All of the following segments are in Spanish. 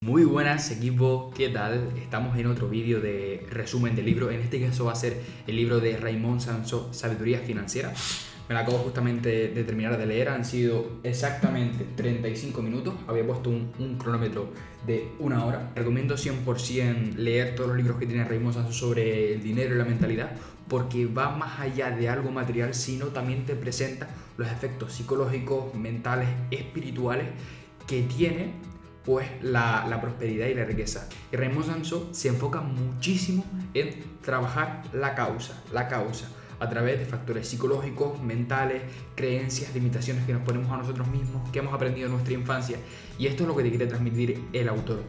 Muy buenas equipo, ¿qué tal? Estamos en otro vídeo de resumen del libro. En este caso va a ser el libro de Raymond Samson, Sabiduría Financiera. Me la acabo justamente de terminar de leer, han sido exactamente 35 minutos. Había puesto un cronómetro de 1 hora. Recomiendo 100% leer todos los libros que tiene Raymond Samson sobre el dinero y la mentalidad, porque va más allá de algo material, sino también te presenta los efectos psicológicos, mentales, espirituales que tiene pues la prosperidad y la riqueza. Y Raymond Samson se enfoca muchísimo en trabajar la causa, a través de factores psicológicos, mentales, creencias, limitaciones que nos ponemos a nosotros mismos, que hemos aprendido en nuestra infancia. Y esto es lo que te quiere transmitir el autor.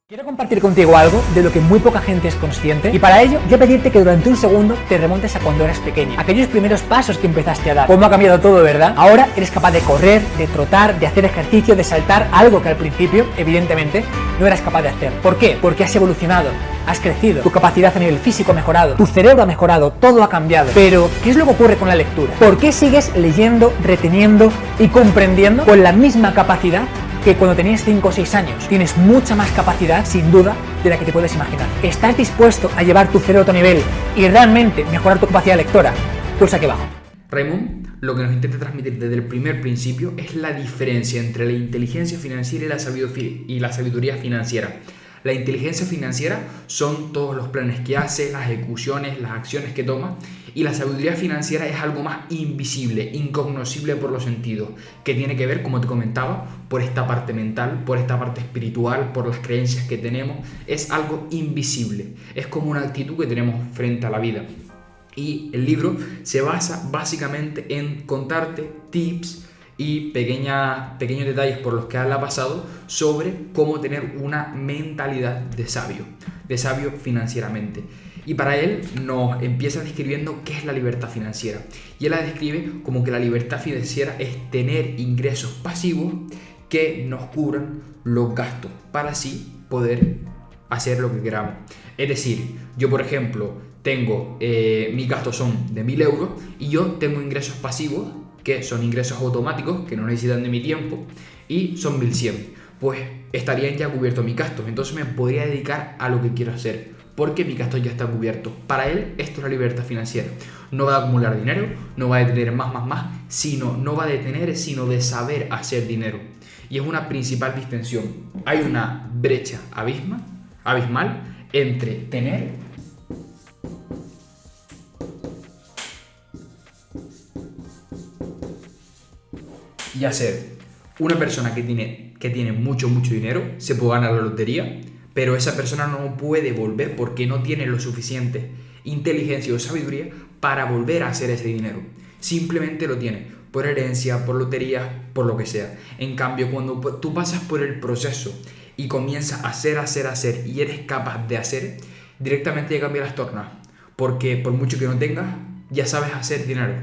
Quiero compartir contigo algo de lo que muy poca gente es consciente, y para ello yo pedirte que durante un segundo te remontes a cuando eras pequeño, aquellos primeros pasos que empezaste a dar. Cómo ha cambiado todo, ¿verdad? Ahora eres capaz de correr, de trotar, de hacer ejercicio, de saltar, algo que al principio, evidentemente, no eras capaz de hacer. ¿Por qué? Porque has evolucionado, has crecido, tu capacidad a nivel físico ha mejorado, tu cerebro ha mejorado, todo ha cambiado. Pero, ¿qué es lo que ocurre con la lectura? ¿Por qué sigues leyendo, reteniendo y comprendiendo con la misma capacidad que cuando tenías 5 o 6 años? Tienes mucha más capacidad, sin duda, de la que te puedes imaginar. ¿Estás dispuesto a llevar tu cerebro a otro nivel y realmente mejorar tu capacidad lectora? Pulsa aquí abajo. Raymond lo que nos intenta transmitir desde el primer principio es la diferencia entre la inteligencia financiera y la sabiduría financiera. La inteligencia financiera son todos los planes que hace, las ejecuciones, las acciones que toma, y la sabiduría financiera es algo más invisible, incognoscible por los sentidos, que tiene que ver, como te comentaba, por esta parte mental, por esta parte espiritual, por las creencias que tenemos. Es algo invisible, es como una actitud que tenemos frente a la vida. Y el libro se basa básicamente en contarte tips y pequeños detalles por los que él ha pasado sobre cómo tener una mentalidad de sabio financieramente. Y para él nos empieza describiendo qué es la libertad financiera. Y él la describe como que la libertad financiera es tener ingresos pasivos que nos cubran los gastos para así poder hacer lo que queramos. Es decir, yo por ejemplo tengo, mis gastos son de 1.000 euros y yo tengo ingresos pasivos que son ingresos automáticos que no necesitan de mi tiempo y son 1.100. Pues estarían ya cubiertos mis gastos, entonces me podría dedicar a lo que quiero hacer porque mi gasto ya está cubierto. Para él esto es la libertad financiera. No va a acumular dinero, no va a tener más, sino no va a tener, sino de saber hacer dinero. Y es una principal distinción. Hay una brecha abismal entre tener y hacer. Una persona que tiene mucho dinero se puede ganar la lotería, pero esa persona no puede volver porque no tiene lo suficiente inteligencia o sabiduría para volver a hacer ese dinero. Simplemente lo tiene por herencia, por lotería, por lo que sea. En cambio, cuando tú pasas por el proceso y comienzas a hacer y eres capaz de hacer, directamente ya cambia las tornas, porque por mucho que no tengas, ya sabes hacer dinero.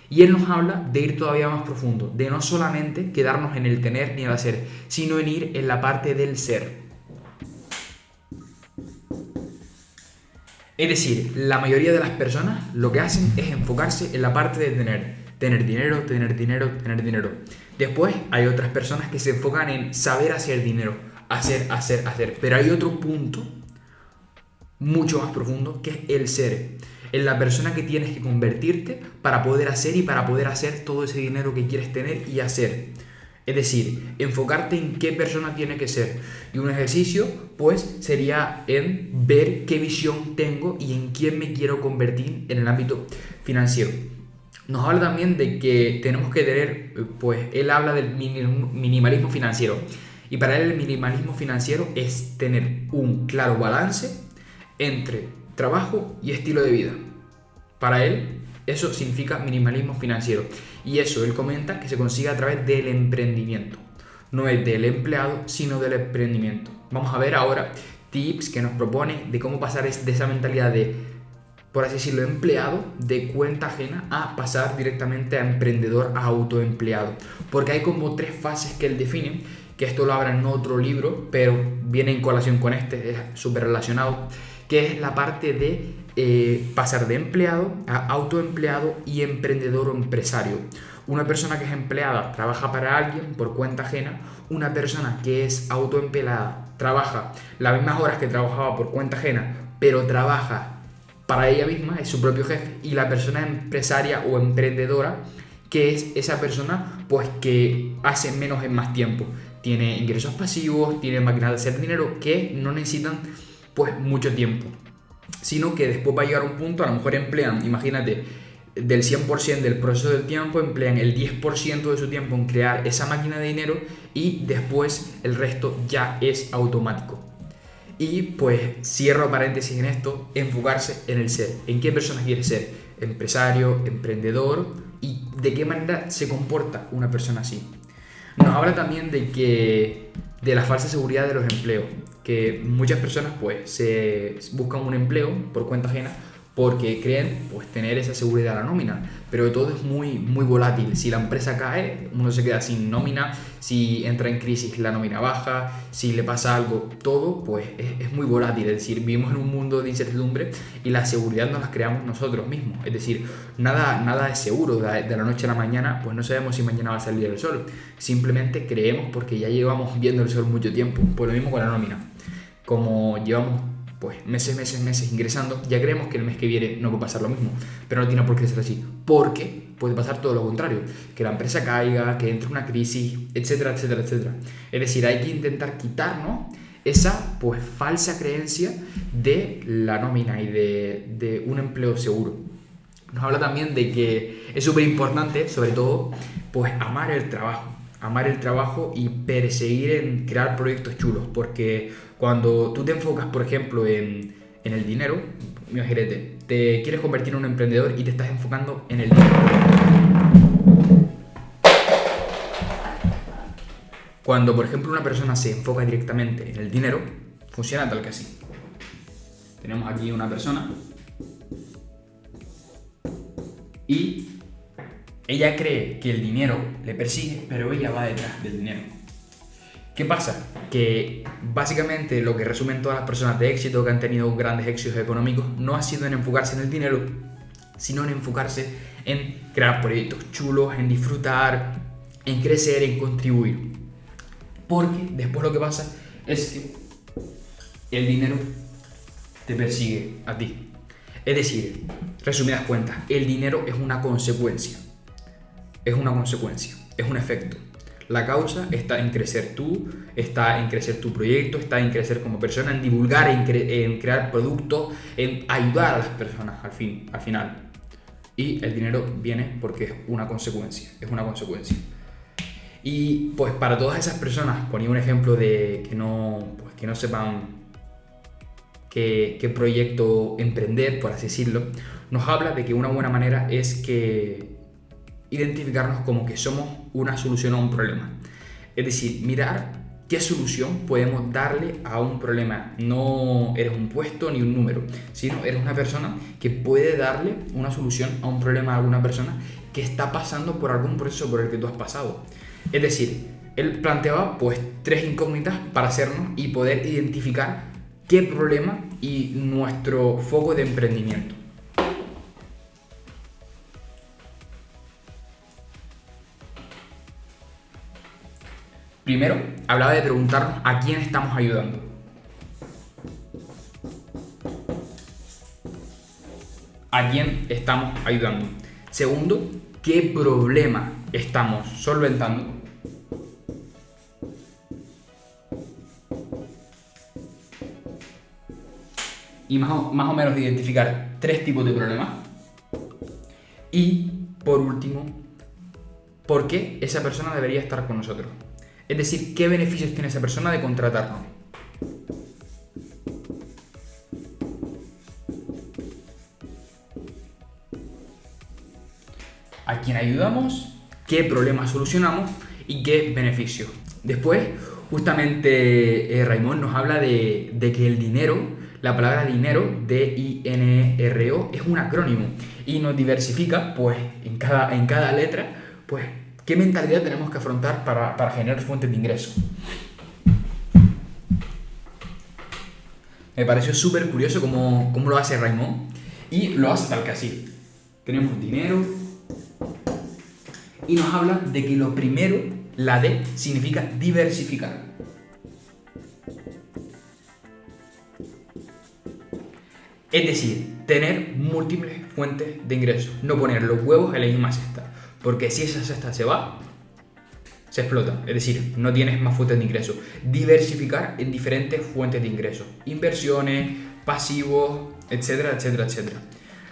Y él nos habla de ir todavía más profundo, de no solamente quedarnos en el tener ni el hacer, sino en ir en la parte del ser. Es decir, la mayoría de las personas lo que hacen es enfocarse en la parte de tener dinero. Después hay otras personas que se enfocan en saber hacer dinero, hacer. Pero hay otro punto mucho más profundo que es el ser. En la persona que tienes que convertirte para poder hacer y para poder hacer todo ese dinero que quieres tener y hacer. Es decir, enfocarte en qué persona tiene que ser. Y un ejercicio, pues, sería en ver qué visión tengo y en quién me quiero convertir en el ámbito financiero. Nos habla también de que tenemos que tener, pues, él habla del minimalismo financiero. Y para él el minimalismo financiero es tener un claro balance entre trabajo y estilo de vida. Para él eso significa minimalismo financiero, y eso él comenta que se consigue a través del emprendimiento. No es del empleado, sino del emprendimiento. Vamos a ver ahora tips que nos propone de cómo pasar de esa mentalidad de, por así decirlo, empleado, de cuenta ajena, a pasar directamente a emprendedor, a autoempleado. Porque hay como 3 fases que él define, que esto lo habla en otro libro, pero viene en colación con este, es súper relacionado, que es la parte de pasar de empleado a autoempleado y emprendedor o empresario. Una persona que es empleada trabaja para alguien por cuenta ajena. Una persona que es autoempleada trabaja las mismas horas que trabajaba por cuenta ajena, pero trabaja para ella misma, es su propio jefe. Y la persona empresaria o emprendedora, que es esa persona pues que hace menos en más tiempo. Tiene ingresos pasivos, tiene máquinas de hacer dinero que no necesitan pues mucho tiempo, sino que después va a llegar a un punto, a lo mejor emplean, imagínate, del 100% del proceso del tiempo, emplean el 10% de su tiempo en crear esa máquina de dinero y después el resto ya es automático. Y pues cierro paréntesis en esto, enfocarse en el ser. ¿En qué persona quieres ser? Empresario, emprendedor, y de qué manera se comporta una persona así. Nos habla también de la falsa seguridad de los empleos, que muchas personas pues se buscan un empleo por cuenta ajena porque creen pues tener esa seguridad a la nómina, pero todo es muy volátil. Si la empresa cae, uno se queda sin nómina. Si entra en crisis, la nómina baja. Si le pasa algo, todo pues es muy volátil. Es decir, vivimos en un mundo de incertidumbre y la seguridad nos la creamos nosotros mismos. Es decir, nada es seguro. De la noche a la mañana pues no sabemos si mañana va a salir el sol. Simplemente creemos porque ya llevamos viendo el sol mucho tiempo. Pues lo mismo con la nómina. Como llevamos pues meses ingresando, ya creemos que el mes que viene no va a pasar lo mismo, pero no tiene por qué ser así, porque puede pasar todo lo contrario, que la empresa caiga, que entre una crisis, etcétera. Es decir, hay que intentar quitarnos esa pues falsa creencia de la nómina y de un empleo seguro. Nos habla también de que es súper importante, sobre todo, pues amar el trabajo y perseguir en crear proyectos chulos, porque cuando tú te enfocas, por ejemplo, en el dinero, imagínate, te quieres convertir en un emprendedor y te estás enfocando en el dinero. Cuando, por ejemplo, una persona se enfoca directamente en el dinero, funciona tal que así. Tenemos aquí una persona y ella cree que el dinero le persigue, pero ella va detrás del dinero. ¿Qué pasa? Que básicamente lo que resumen todas las personas de éxito que han tenido grandes éxitos económicos no ha sido en enfocarse en el dinero, sino en enfocarse en crear proyectos chulos, en disfrutar, en crecer, en contribuir. Porque después lo que pasa es que el dinero te persigue a ti. Es decir, resumidas cuentas, el dinero es una consecuencia. Es un efecto. La causa está en crecer tú, está en crecer tu proyecto, está en crecer como persona, en divulgar, en crear productos, en ayudar a las personas al final. Y el dinero viene porque es una consecuencia. Y pues para todas esas personas, ponía un ejemplo de que no sepan qué proyecto emprender, por así decirlo, nos habla de que una buena manera es que identificarnos como que somos una solución a un problema. Es decir, mirar qué solución podemos darle a un problema. No eres un puesto ni un número, sino eres una persona que puede darle una solución a un problema a alguna persona que está pasando por algún proceso por el que tú has pasado. Es decir, él planteaba pues 3 incógnitas para hacernos y poder identificar qué problema y nuestro foco de emprendimiento. Primero, hablaba de preguntarnos a quién estamos ayudando. ¿A quién estamos ayudando? Segundo, ¿qué problema estamos solventando? Y más o menos identificar 3 tipos de problemas. Y, por último, ¿por qué esa persona debería estar con nosotros? Es decir, ¿qué beneficios tiene esa persona de contratarnos? ¿A quién ayudamos? ¿Qué problemas solucionamos? ¿Y qué beneficios? Después, justamente Raimón nos habla de que el dinero, la palabra dinero, D-I-N-R-O, es un acrónimo y nos diversifica pues en cada letra, pues ¿qué mentalidad tenemos que afrontar para generar fuentes de ingreso? Me pareció súper curioso cómo lo hace Raimón y lo hace tal que así. Tenemos dinero Y nos habla de que lo primero, la D, significa diversificar. Es decir, tener múltiples fuentes de ingresos, no poner los huevos en la misma cesta, porque si esa cesta se va, se explota, es decir, no tienes más fuentes de ingresos. Diversificar en diferentes fuentes de ingresos, inversiones, pasivos, etcétera, etcétera, etcétera.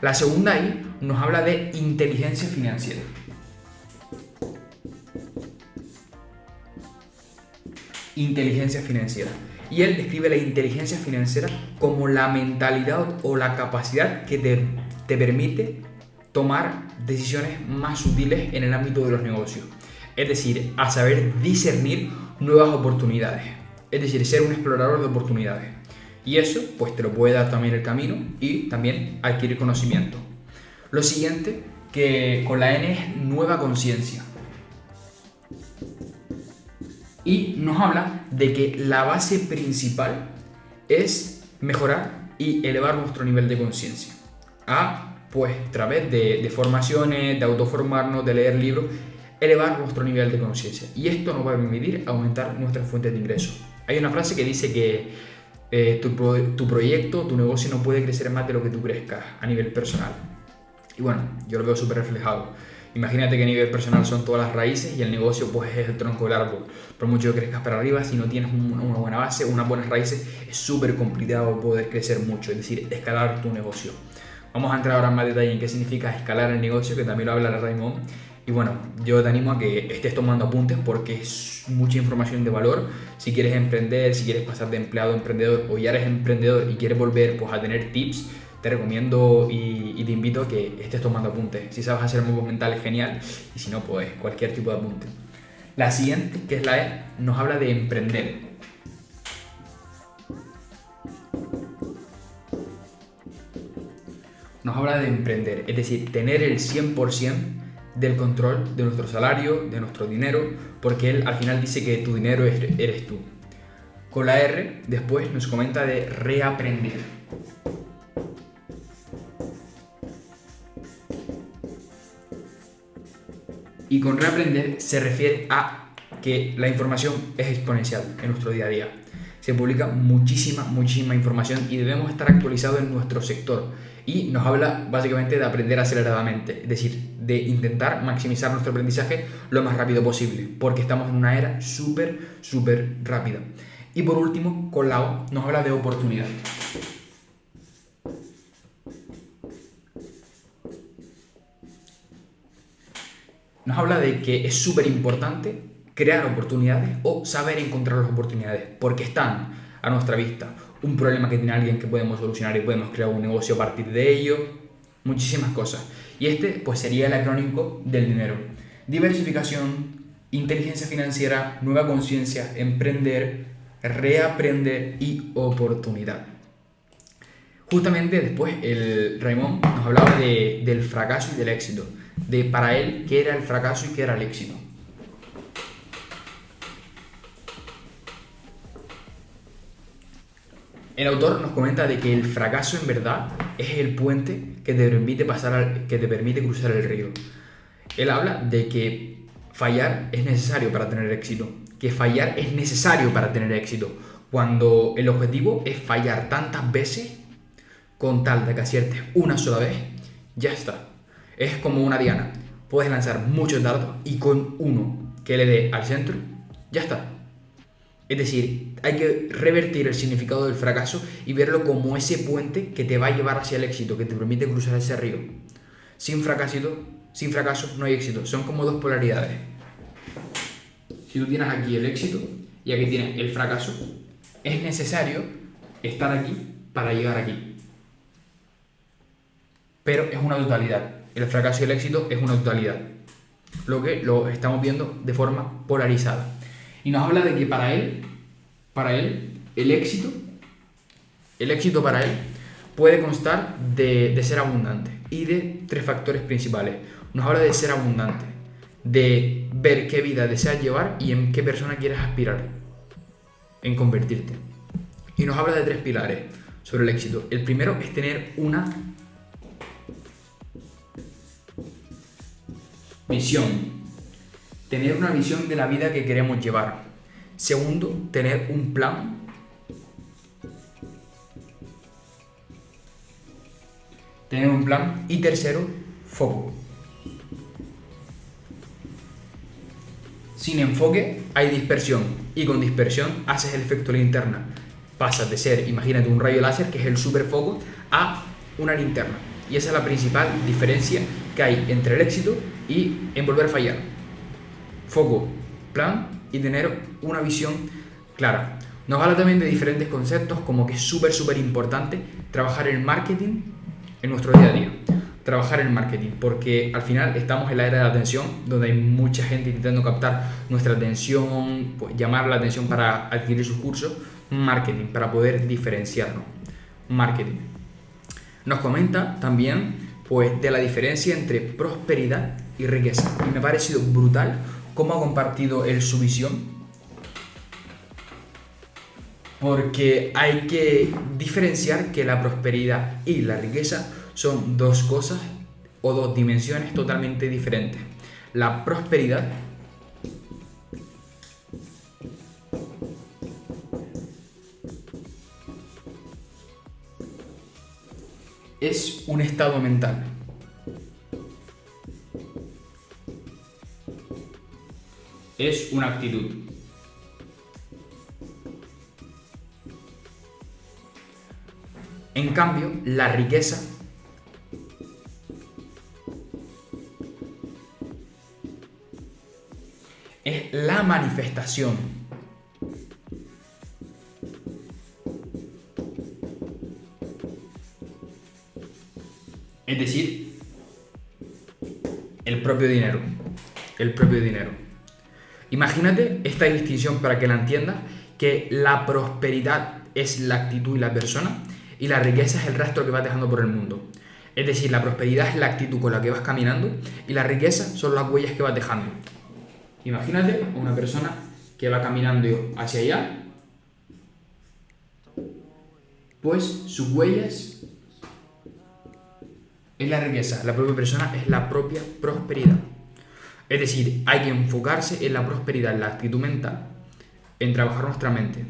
La segunda I nos habla de inteligencia financiera. Inteligencia financiera. Y él describe la inteligencia financiera como la mentalidad o la capacidad que te permite tomar decisiones más útiles en el ámbito de los negocios. Es decir, a saber discernir nuevas oportunidades. Es decir, ser un explorador de oportunidades. Y eso pues te lo puede dar también el camino y también adquirir conocimiento. Lo siguiente, que con la N, es nueva conciencia. Y nos habla de que la base principal es mejorar y elevar nuestro nivel de conciencia. Pues a través de formaciones, de autoformarnos, de leer libros, elevar nuestro nivel de conciencia. Y esto nos va a permitir aumentar nuestras fuentes de ingresos. Hay una frase que dice que tu proyecto, tu negocio no puede crecer más de lo que tú crezcas a nivel personal. Y bueno, yo lo veo súper reflejado. Imagínate que a nivel personal son todas las raíces y el negocio pues es el tronco del árbol. Por mucho que crezcas para arriba, si no tienes una buena base, unas buenas raíces, es súper complicado poder crecer mucho, es decir, escalar tu negocio. Vamos a entrar ahora en más detalle en qué significa escalar el negocio, que también lo habla Raymond. Y bueno, yo te animo a que estés tomando apuntes porque es mucha información de valor. Si quieres emprender, si quieres pasar de empleado a emprendedor o ya eres emprendedor y quieres volver pues a tener tips, te recomiendo y te invito a que estés tomando apuntes. Si sabes hacer movimientos mentales, genial. Y si no, pues cualquier tipo de apunte. La siguiente, que es la E, nos habla de emprender. Nos habla de emprender, es decir, tener el 100% del control de nuestro salario, de nuestro dinero, porque él al final dice que tu dinero eres tú. Con la R, después nos comenta de reaprender. Y con reaprender se refiere a que la información es exponencial en nuestro día a día. Se publica muchísima información y debemos estar actualizados en nuestro sector. Y nos habla básicamente de aprender aceleradamente, es decir, de intentar maximizar nuestro aprendizaje lo más rápido posible, porque estamos en una era súper rápida. Y por último, con la O, nos habla de oportunidad. Nos habla de que es súper importante crear oportunidades o saber encontrar las oportunidades, porque están a nuestra vista. Un problema que tiene alguien que podemos solucionar y podemos crear un negocio a partir de ello, muchísimas cosas. Y este pues sería el acrónimo del dinero. Diversificación, inteligencia financiera, nueva conciencia, emprender, reaprender y oportunidad. Justamente después el Raymond nos hablaba del fracaso y del éxito, de para él qué era el fracaso y qué era el éxito. El autor nos comenta de que el fracaso en verdad es el puente que te permite cruzar el río. Él habla de que fallar es necesario para tener éxito, que fallar es necesario para tener éxito, cuando el objetivo es fallar tantas veces con tal de que aciertes una sola vez, ya está. Es como una diana, puedes lanzar muchos dardos y con uno que le dé al centro, ya está. Es decir, hay que revertir el significado del fracaso y verlo como ese puente que te va a llevar hacia el éxito, que te permite cruzar ese río. Sin fracaso no hay éxito, son como dos polaridades. Si tú tienes aquí el éxito y aquí tienes el fracaso, es necesario estar aquí para llegar aquí. Pero es una totalidad. El fracaso y el éxito es una totalidad. Lo que lo estamos viendo de forma polarizada. Y nos habla de que para él, el éxito para él puede constar de ser abundante y de tres factores principales. Nos habla de ser abundante, de ver qué vida deseas llevar y en qué persona quieres aspirar, en convertirte. Y nos habla de tres pilares sobre el éxito. El primero es tener una misión. tener una visión de la vida que queremos llevar. Segundo, tener un plan. Y tercero, foco. Sin enfoque hay dispersión, y con dispersión haces el efecto linterna. Pasas de ser, imagínate, un rayo láser, que es el superfoco, a una linterna. Y esa es la principal diferencia que hay entre el éxito y en volver a fallar. Foco, plan y tener una visión clara. Nos habla también de diferentes conceptos, como que es súper importante trabajar el marketing en nuestro día a día. Trabajar el marketing, porque al final estamos en la era de la atención, donde hay mucha gente intentando captar nuestra atención, pues llamar la atención para adquirir sus cursos. Marketing, para poder diferenciarnos. Marketing. Nos comenta también pues de la diferencia entre prosperidad y riqueza, y me ha parecido brutal cómo ha compartido él su visión, porque hay que diferenciar que la prosperidad y la riqueza son dos cosas o dos dimensiones totalmente diferentes. La prosperidad es un estado mental. Es una actitud. En cambio, la riqueza es la manifestación. Es decir, el propio dinero. El propio dinero. Imagínate esta distinción para que la entiendas, que la prosperidad es la actitud y la persona, y la riqueza es el rastro que vas dejando por el mundo. Es decir, la prosperidad es la actitud con la que vas caminando, y la riqueza son las huellas que vas dejando. Imagínate una persona que va caminando hacia allá, pues sus huellas es la riqueza, la propia persona es la propia prosperidad. Es decir, hay que enfocarse en la prosperidad, en la actitud mental, en trabajar nuestra mente.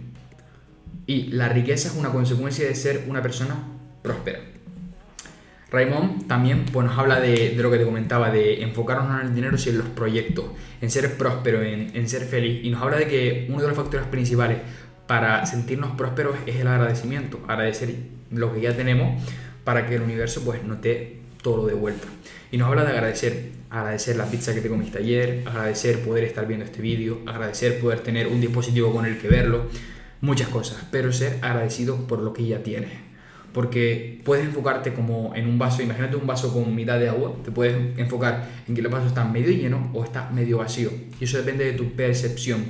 Y la riqueza es una consecuencia de ser una persona próspera. Raymond también pues, nos habla de lo que te comentaba, de enfocarnos no en el dinero, sino en los proyectos, en ser próspero, en ser feliz. Y nos habla de que uno de los factores principales para sentirnos prósperos es el agradecimiento, agradecer lo que ya tenemos para que el universo pues, nos dé todo de vuelta. Y nos habla de agradecer la pizza que te comiste ayer, agradecer poder estar viendo este vídeo, agradecer poder tener un dispositivo con el que verlo, muchas cosas, pero ser agradecido por lo que ya tienes. Porque puedes enfocarte como en un vaso, imagínate un vaso con mitad de agua, te puedes enfocar en que el vaso está medio lleno o está medio vacío. Y eso depende de tu percepción,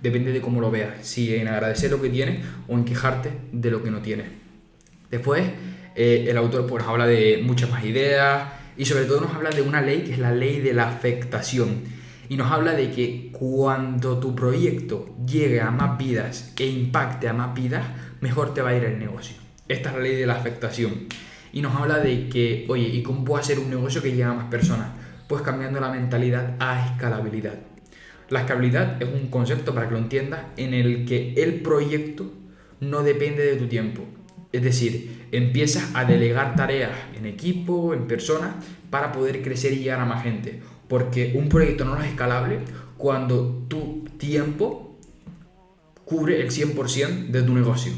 depende de cómo lo veas, si en agradecer lo que tienes o en quejarte de lo que no tienes. Después, el autor pues habla de muchas más ideas y sobre todo nos habla de una ley que es la ley de la afectación. Y nos habla de que cuando tu proyecto llegue a más vidas e impacte a más vidas, mejor te va a ir el negocio. Esta es la ley de la afectación. Y nos habla de que, oye, ¿y cómo puedo hacer un negocio que llegue a más personas? Pues cambiando la mentalidad a escalabilidad. La escalabilidad es un concepto, para que lo entiendas, en el que el proyecto no depende de tu tiempo. Es decir, empiezas a delegar tareas en equipo, en personas, para poder crecer y llegar a más gente. Porque un proyecto no es escalable cuando tu tiempo cubre el 100% de tu negocio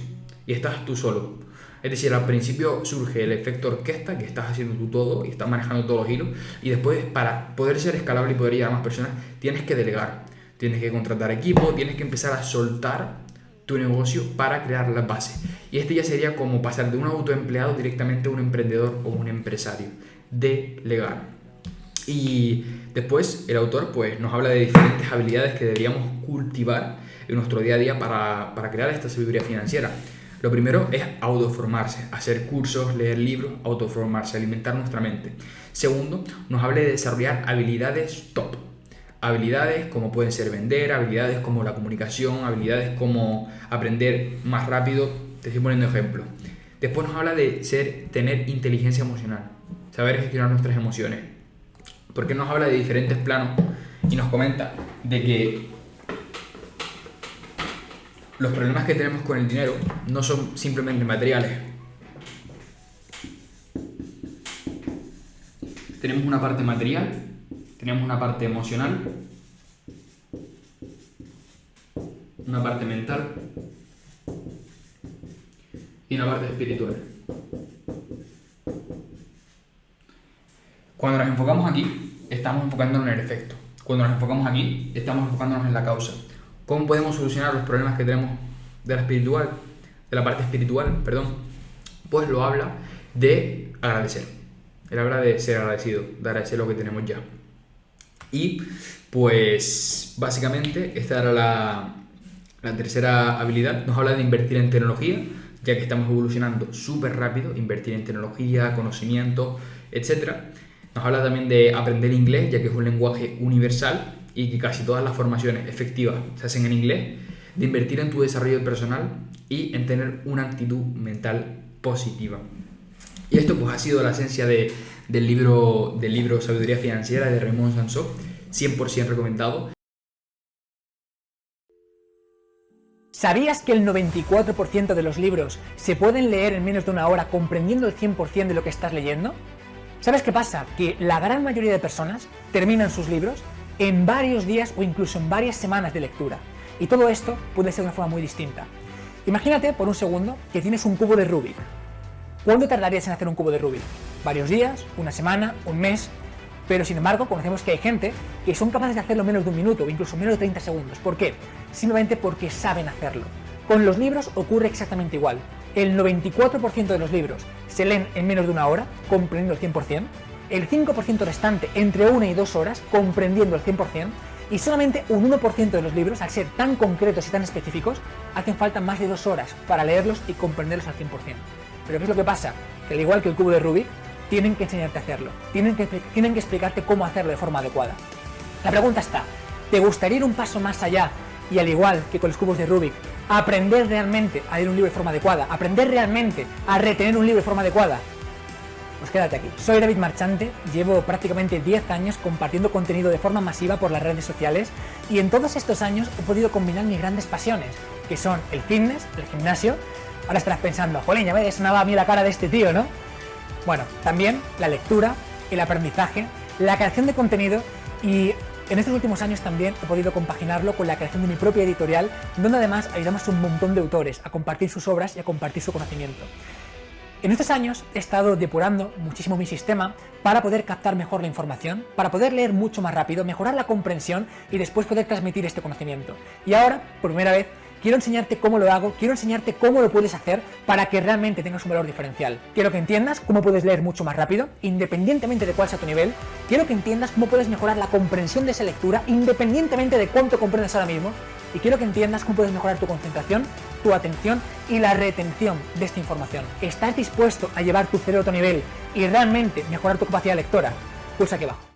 y estás tú solo. Es decir, al principio surge el efecto orquesta, que estás haciendo tú todo y estás manejando todos los hilos, y después, para poder ser escalable y poder llegar a más personas, tienes que delegar, tienes que contratar equipo, tienes que empezar a soltar tu negocio para crear las bases. Y este ya sería como pasar de un autoempleado directamente a un emprendedor o un empresario. Delegar. Y después el autor pues, nos habla de diferentes habilidades que deberíamos cultivar en nuestro día a día para crear esta sabiduría financiera. Lo primero es autoformarse, hacer cursos, leer libros, autoformarse, alimentar nuestra mente. Segundo, nos habla de desarrollar habilidades top. Habilidades como pueden ser vender, habilidades como la comunicación, habilidades como aprender más rápido. Te estoy poniendo ejemplos. Después nos habla de tener inteligencia emocional, saber gestionar nuestras emociones. Porque nos habla de diferentes planos y nos comenta de que los problemas que tenemos con el dinero no son simplemente materiales. Tenemos una parte material, tenemos una parte emocional, una parte mental y una parte espiritual. Cuando nos enfocamos aquí, estamos enfocándonos en el efecto. Cuando nos enfocamos aquí, estamos enfocándonos en la causa. ¿Cómo podemos solucionar los problemas que tenemos de la parte espiritual, perdón? Pues lo habla de agradecer. Él habla de ser agradecido, de agradecer lo que tenemos ya. Y pues básicamente esta era la tercera habilidad. Nos habla de invertir en tecnología, ya que estamos evolucionando súper rápido, invertir en tecnología, conocimiento, etc. Nos habla también de aprender inglés, ya que es un lenguaje universal y que casi todas las formaciones efectivas se hacen en inglés, de invertir en tu desarrollo personal y en tener una actitud mental positiva. Y esto pues ha sido la esencia del libro Sabiduría Financiera de Raymond Sansó, 100% recomendado. ¿Sabías que el 94% de los libros se pueden leer en menos de una hora comprendiendo el 100% de lo que estás leyendo? ¿Sabes qué pasa? Que la gran mayoría de personas terminan sus libros en varios días o incluso en varias semanas de lectura. Y todo esto puede ser de una forma muy distinta. Imagínate por un segundo que tienes un cubo de Rubik. ¿Cuánto tardarías en hacer un cubo de Rubik? ¿Varios días? ¿Una semana? ¿Un mes? Pero sin embargo conocemos que hay gente que son capaces de hacerlo en menos de un minuto o incluso menos de 30 segundos. ¿Por qué? Simplemente porque saben hacerlo. Con los libros ocurre exactamente igual. El 94% de los libros se leen en menos de una hora, comprendiendo el 100%. El 5% restante entre 1 y 2 horas, comprendiendo el 100%. Y solamente un 1% de los libros, al ser tan concretos y tan específicos, hacen falta más de 2 horas para leerlos y comprenderlos al 100%. Pero ¿qué es lo que pasa? Que al igual que el cubo de Rubik, tienen que enseñarte a hacerlo. Tienen que explicarte cómo hacerlo de forma adecuada. La pregunta está, ¿te gustaría ir un paso más allá y al igual que con los cubos de Rubik, aprender realmente a leer un libro de forma adecuada? ¿Aprender realmente a retener un libro de forma adecuada? Pues quédate aquí. Soy David Marchante, llevo prácticamente 10 años compartiendo contenido de forma masiva por las redes sociales y en todos estos años he podido combinar mis grandes pasiones, que son el fitness, el gimnasio. Ahora estarás pensando, jolín, ya me sonaba a mí la cara de este tío, ¿no? Bueno, también la lectura, el aprendizaje, la creación de contenido y en estos últimos años también he podido compaginarlo con la creación de mi propia editorial, donde además ayudamos a un montón de autores a compartir sus obras y a compartir su conocimiento. En estos años he estado depurando muchísimo mi sistema para poder captar mejor la información, para poder leer mucho más rápido, mejorar la comprensión y después poder transmitir este conocimiento. Y ahora, por primera vez, quiero enseñarte cómo lo hago, quiero enseñarte cómo lo puedes hacer para que realmente tengas un valor diferencial. Quiero que entiendas cómo puedes leer mucho más rápido, independientemente de cuál sea tu nivel. Quiero que entiendas cómo puedes mejorar la comprensión de esa lectura, independientemente de cuánto comprendes ahora mismo. Y quiero que entiendas cómo puedes mejorar tu concentración, tu atención y la retención de esta información. ¿Estás dispuesto a llevar tu cerebro a otro nivel y realmente mejorar tu capacidad lectora? Pulsa aquí abajo.